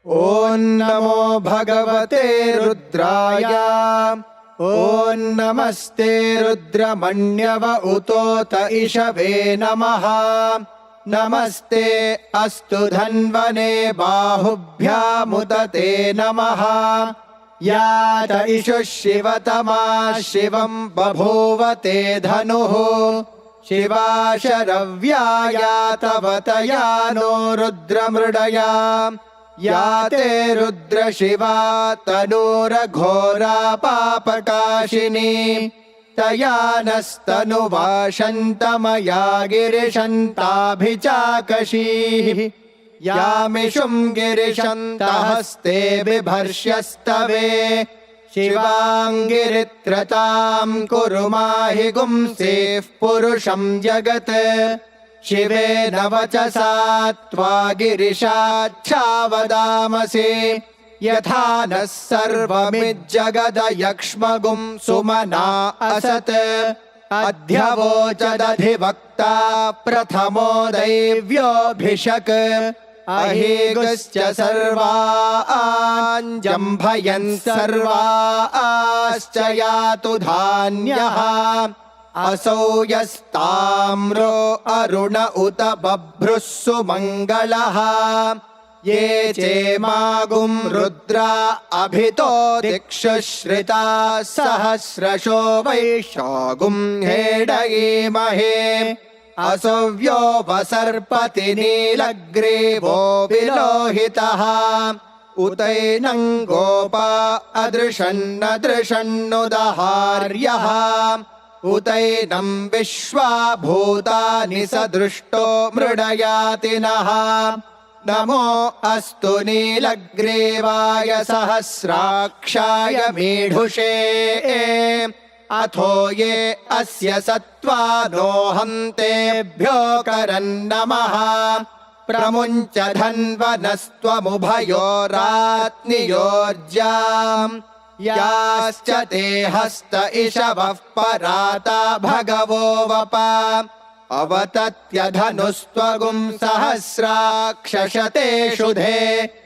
ॐ नमो भगवते रुद्राय। ॐ नमस्ते रुद्रमण्यव उतोत इषवे नमः। नमस्ते अस्तु धन्वने बाहुभ्यामुत ते नमः। यात इषुः शिवतमा शिवं बभूव ते धनुः। शिवा शरव्या यातवतया नो रुद्रमृडया। याते रुद्रशिवा तनूरघोरा पापकाशिनी। तया नस्तनुवाशन्तमया गिरिशन्ताभिचाकशीः। यामिषुं गिरिशन्तहस्ते बिभर्ष्यस्तवे। शिवाङ्गिरित्रतां कुरु माहि गुंसेः पुरुषं जगत्। शिवेन वचसा त्वा गिरिशाच्छावदामसि। यथा नः सर्वमिज्जगदयक्ष्मगुं सुमना असत्। अध्यवोचदधिवक्ता प्रथमो दैव्योऽभिषक्। अहेगश्च सर्वाञ्जम्भयन् सर्वाश्च यातु धान्यः। असौ यस्ताम्रो अरुण उत बभ्रुः सुमङ्गलः। ये चेमागुं रुद्रा अभितो दिक्षुश्रिता सहस्रशो वैशागुं हेडयेमहे। असव्यो वसर्पति नीलग्रीवो विलोहितः। उतैनं गोपा अदृशन्नदृशन्नुदहार्यः। उतैनं विश्वा भूतानि सदृष्टो मृडयाति नः। नमो अस्तु नीलग्रीवाय सहस्राक्षाय मीढुषे। अथो ये अस्य सत्त्वानो हन्तेभ्यो करन्नमः। प्रमुञ्च धन्वनस्त्वमुभयोरात्नियोर्जाम्। याश्च ते हस्त इषवः पराता भगवो वप। अवतत्य धनुस्त्वगुं सहस्राक्षशते शुधे।